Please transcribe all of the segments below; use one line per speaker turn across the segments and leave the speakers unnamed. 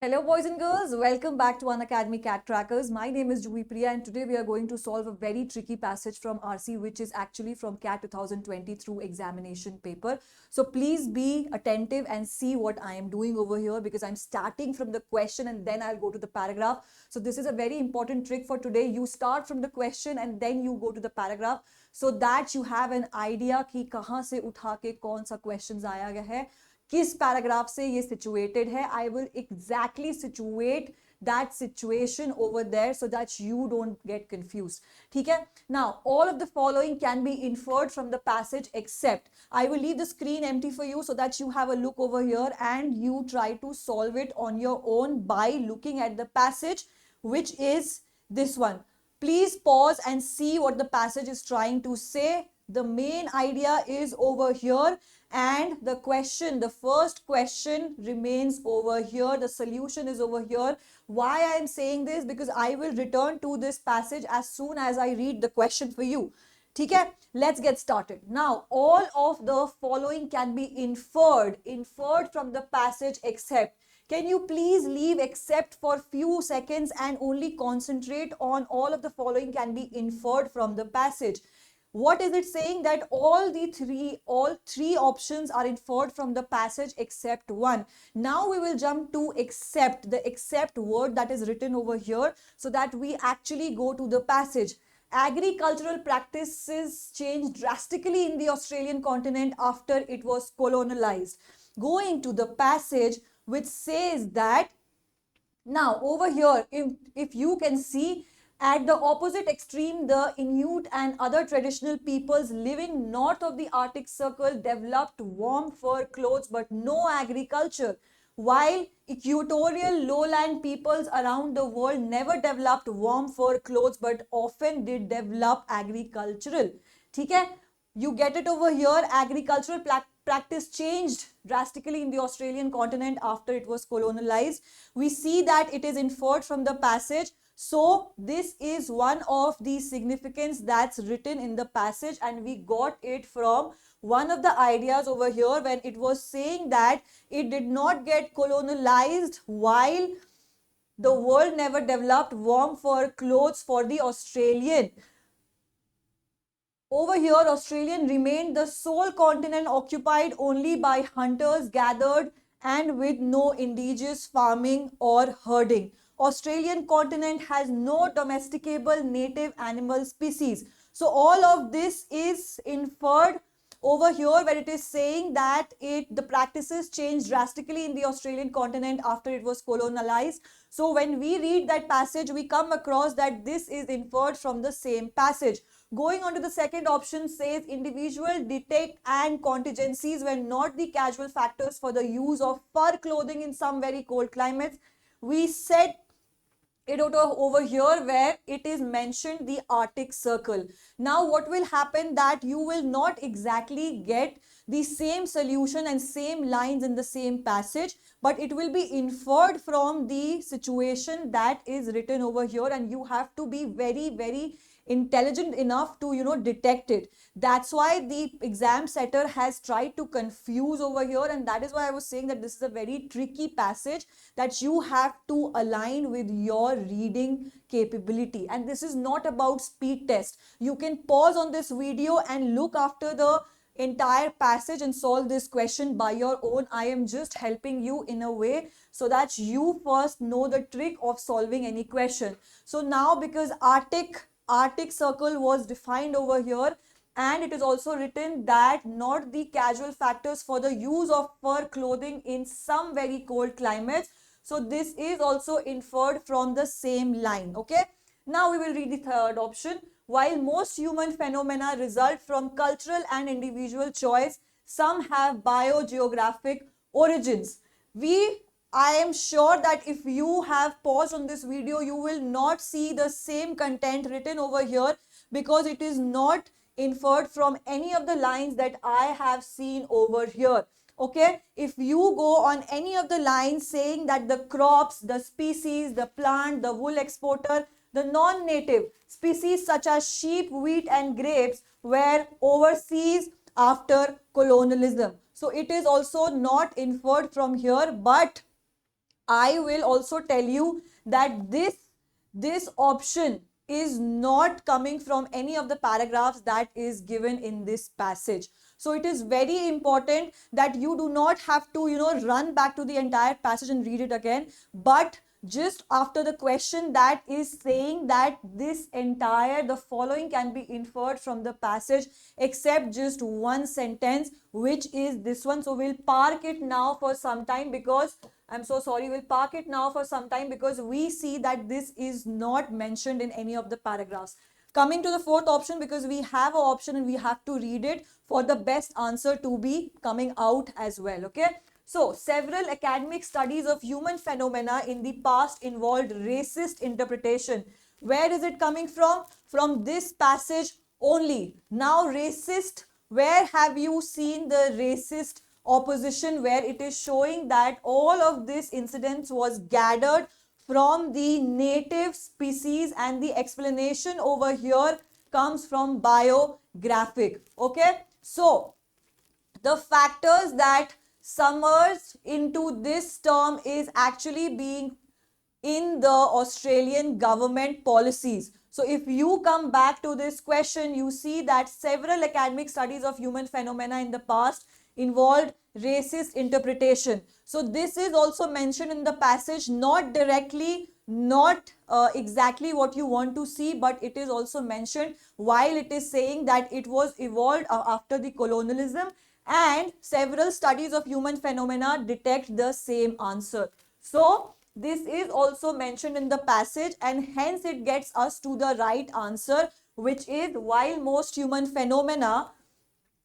Hello, boys and girls. Welcome back to Unacademy Cat Trackers. My name is Juhi Priya, and today we are going to solve a very tricky passage from RC, which is actually from CAT 2020 through examination paper. So please be attentive and see what I am doing over here because I'm starting from the question and then I'll go to the paragraph. So this is a very important trick for today. You start from the question and then you go to the paragraph so that you have an idea कि कहाँ से उठा के कौन सा questions आया गया है, किस पैराग्राफ से ये सिचुएटेड है. I will exactly situate that situation over there so that you don't get confused. ठीक है. Now all of the following can be inferred from the passage except I will leave the screen empty for you so that you have a look over here and you try to solve it on your own by looking at the passage, which is this one. Please pause and see what the passage is trying to say. The main idea is over here and the question, the first question remains over here. The solution is over here. Why I am saying this? Because I will return to this passage as soon as I read the question for you. Okay, let's get started. Now, all of the following can be inferred from the passage except. Can you please leave except for few seconds and only concentrate on all of the following can be inferred from the passage. What is it saying? That all three options are inferred from the passage except one. Now we will jump to except, the except word that is written over here so that we actually go to the passage. Agricultural practices changed drastically in the Australian continent after it was colonialized. Going to the passage which says that, now over here, if you can see, at the opposite extreme, the Inuit and other traditional peoples living north of the Arctic Circle developed warm fur clothes but no agriculture, while equatorial lowland peoples around the world never developed warm fur clothes but often did develop agricultural. ठीक है, you get it over here. Agricultural practice changed drastically in the Australian continent after it was colonialized. We see that it is inferred from the passage. So this is one of the significance that's written in the passage and we got it from one of the ideas over here when it was saying that it did not get colonialized while the world never developed warm fur clothes for the Australian. Over here, Australian remained the sole continent occupied only by hunters gathered and with no indigenous farming or herding. Australian continent has no domesticable native animal species. So all of this is inferred over here where it is saying that the practices changed drastically in the Australian continent after it was colonialized. So when we read that passage, we come across that this is inferred from the same passage. Going on to the second option says individual detect and contingencies were not the casual factors for the use of fur clothing in some very cold climates. We said it over here where it is mentioned the Arctic Circle. Now what will happen that you will not exactly get the same solution and same lines in the same passage, but it will be inferred from the situation that is written over here and you have to be very intelligent enough to detect it. That's why the exam setter has tried to confuse over here and that is why I was saying that this is a very tricky passage that you have to align with your reading capability. And this is not about speed test. You can pause on this video and look after the entire passage and solve this question by your own. I am just helping you in a way so that you first know the trick of solving any question. So now because Arctic Circle was defined over here and it is also written that not the casual factors for the use of fur clothing in some very cold climates. So this is also inferred from the same line. Okay. Now we will read the third option. While most human phenomena result from cultural and individual choice, some have biogeographic origins. I am sure that if you have paused on this video, you will not see the same content written over here because it is not inferred from any of the lines that I have seen over here. Okay, if you go on any of the lines saying that the crops, the species, the plant, the wool exporter, the non-native species such as sheep, wheat and grapes were overseas after colonialism. So it is also not inferred from here, but I will also tell you that this option is not coming from any of the paragraphs that is given in this passage. So it is very important that you do not have to, run back to the entire passage and read it again, but just after the question that is saying that the following can be inferred from the passage except just one sentence, which is this one. So we'll park it now for some time because I'm so sorry, we'll park it now for some time because we see that this is not mentioned in any of the paragraphs. Coming to the fourth option, because we have an option and we have to read it for the best answer to be coming out as well. Okay. So, several academic studies of human phenomena in the past involved racist interpretation. Where is it coming from? From this passage only. Now, racist, where have you seen the racist opposition where it is showing that all of this incidents was gathered from the native species, and the explanation over here comes from biographic. Okay. So, the factors that submerged into this term is actually being in the Australian government policies. So if you come back to this question, you see that several academic studies of human phenomena in the past involved racist interpretation. So this is also mentioned in the passage, not directly, not exactly what you want to see, but it is also mentioned while it is saying that it was evolved after the colonialism, and several studies of human phenomena detect the same answer. So this is also mentioned in the passage, and hence it gets us to the right answer, which is while most human phenomena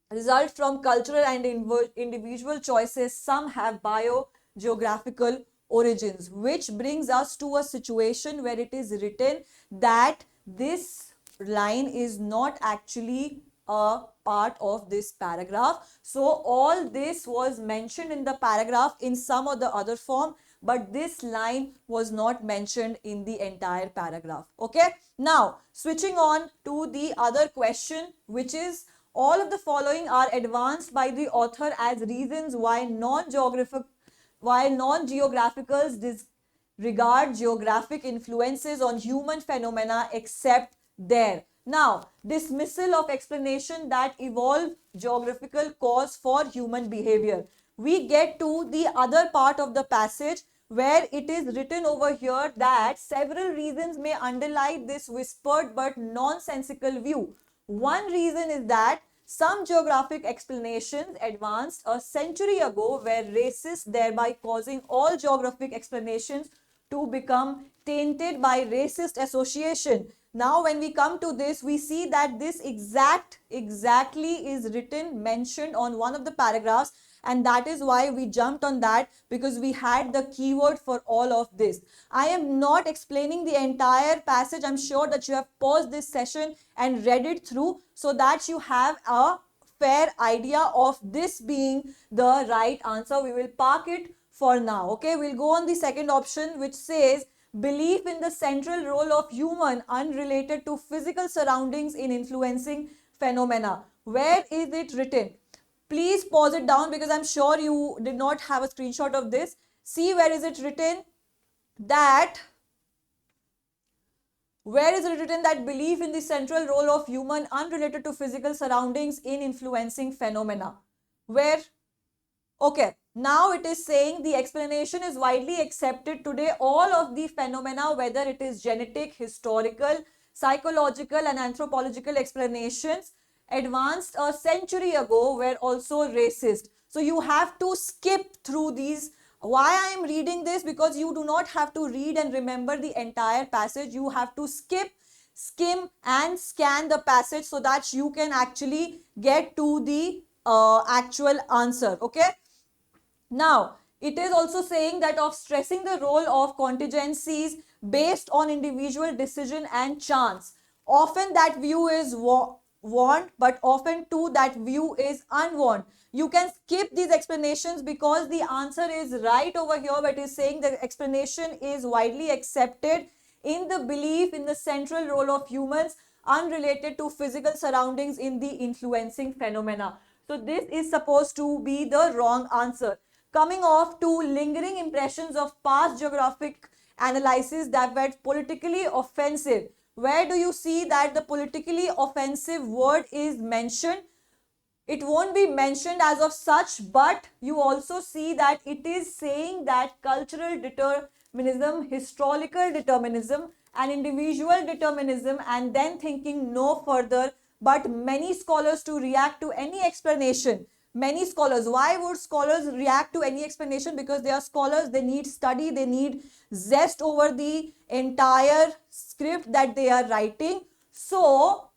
result from cultural and individual choices, some have biogeographical origins, which brings us to a situation where it is written that this line is not actually a part of this paragraph. So all this was mentioned in the paragraph in some or the other form, but this line was not mentioned in the entire paragraph. Okay. Now switching on to the other question, which is all of the following are advanced by the author as reasons why non-geographicals disregard geographic influences on human phenomena except there. Now, dismissal of explanation that evolve geographical cause for human behavior. We get to the other part of the passage where it is written over here that several reasons may underlie this whispered but nonsensical view. One reason is that some geographic explanations advanced a century ago were racist, thereby causing all geographic explanations to become tainted by racist association. Now when we come to this, we see that this exactly is written, mentioned on one of the paragraphs, and that is why we jumped on that, because we had the keyword for all of this. I am not explaining the entire passage. I'm sure that you have paused this session and read it through so that you have a fair idea of this being the right answer. We will park it for now. Okay, we'll go on the second option, which says belief in the central role of human unrelated to physical surroundings in influencing phenomena. Where is it written? Please pause it down because I'm sure you did not have a screenshot of this. See where is it written that belief in the central role of human unrelated to physical surroundings in influencing phenomena. Where? Okay, now it is saying the explanation is widely accepted today. All of the phenomena, whether it is genetic, historical, psychological and anthropological explanations advanced a century ago, were also racist. So you have to skip through these. Why I am reading this? Because you do not have to read and remember the entire passage. You have to skip, skim and scan the passage so that you can actually get to the actual answer. Okay. Now, it is also saying that of stressing the role of contingencies based on individual decision and chance. Often that view is want, but often too that view is unwant. You can skip these explanations because the answer is right over here, but it is saying the explanation is widely accepted in the belief in the central role of humans unrelated to physical surroundings in the influencing phenomena. So this is supposed to be the wrong answer. coming off to lingering impressions of past geographic analysis that were politically offensive. Where do you see that the politically offensive word is mentioned? It won't be mentioned as of such, but you also see that it is saying that cultural determinism, historical determinism, and individual determinism, and then thinking no further. But many scholars to react to any explanation. Many scholars, why would scholars react to any explanation? Because they are scholars, they need study, they need zest over the entire script that they are writing. So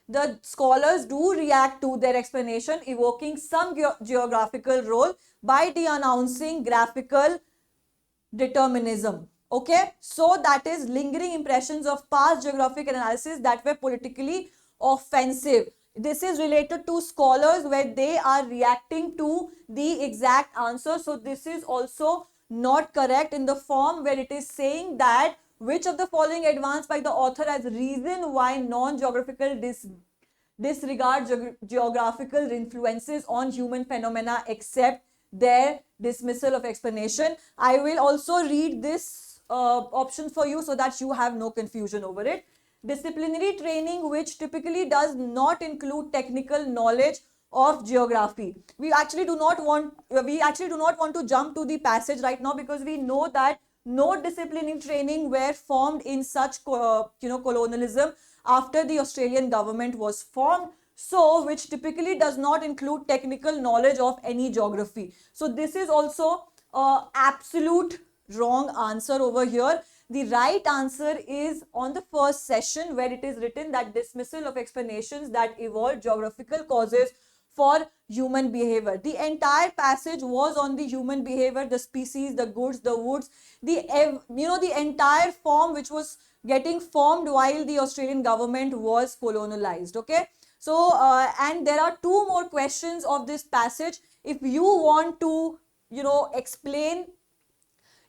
the scholars do react to their explanation, evoking some geographical role by de-announcing graphical determinism. Okay, so that is lingering impressions of past geographic analysis that were politically offensive. This is related to scholars where they are reacting to the exact answer. So this is also not correct in the form where it is saying that which of the following advanced by the author as reason why non-geographical disregard geographical influences on human phenomena except their dismissal of explanation. I will also read this option for you so that you have no confusion over it. Disciplinary training which typically does not include technical knowledge of geography. We actually do not want to jump to the passage right now, because we know that no disciplinary training were formed in such colonialism after the Australian government was formed, so which typically does not include technical knowledge of any geography. So this is also absolute wrong answer over here. The right answer is on the first session, where it is written that dismissal of explanations that evolved geographical causes for human behavior. The entire passage was on the human behavior, the species, the goods, the woods, the entire form which was getting formed while the Australian government was colonialized. Okay, so and there are two more questions of this passage. If you want to explain,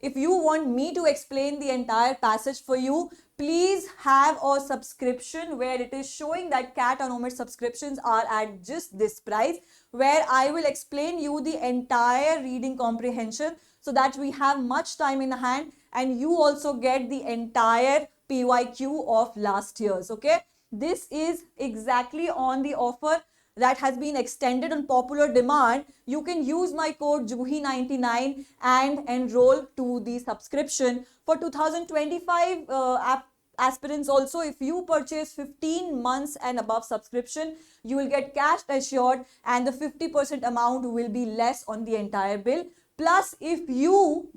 if you want me to explain the entire passage for you, please have a subscription where it is showing that Cat Anomet subscriptions are at just this price, where I will explain you the entire reading comprehension so that we have much time in hand, and you also get the entire PYQ of last year's. Okay, this is exactly on the offer that has been extended on popular demand. You can use my code JUHI99 and enroll to the subscription. For 2025 aspirants also, if you purchase 15 months and above subscription, you will get cash assured, and the 50% amount will be less on the entire bill. Plus, if you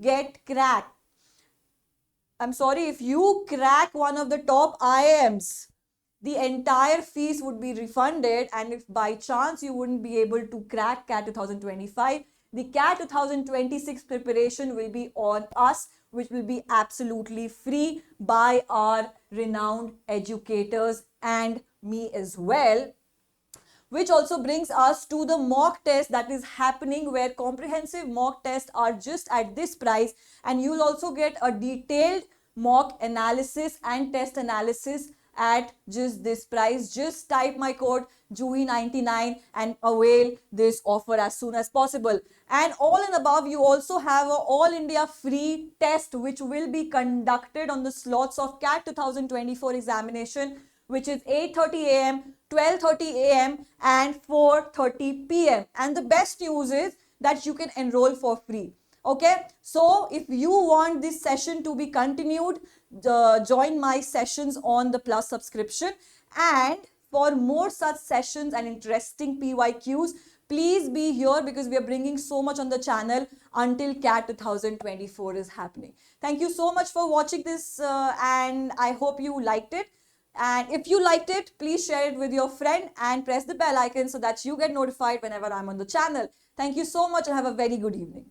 crack one of the top IIMs, the entire fees would be refunded. And if by chance you wouldn't be able to crack CAT 2025, the CAT 2026 preparation will be on us, which will be absolutely free by our renowned educators and me as well. Which also brings us to the mock test that is happening, where comprehensive mock tests are just at this price, and you will also get a detailed mock analysis and test analysis at just this price. Just type my code JUHI99 and avail this offer as soon as possible. And all and above, you also have a all India free test which will be conducted on the slots of CAT 2024 examination, which is 8:30 a.m., 12:30 a.m. and 4:30 p.m. And the best news is that you can enroll for free. Okay, so if you want this session to be continued, join my sessions on the Plus subscription. And for more such sessions and interesting PYQs, please be here, because we are bringing so much on the channel until CAT 2024 is happening. Thank you so much for watching this, and I hope you liked it. And if you liked it, please share it with your friend and press the bell icon so that you get notified whenever I'm on the channel. Thank you so much and have a very good evening.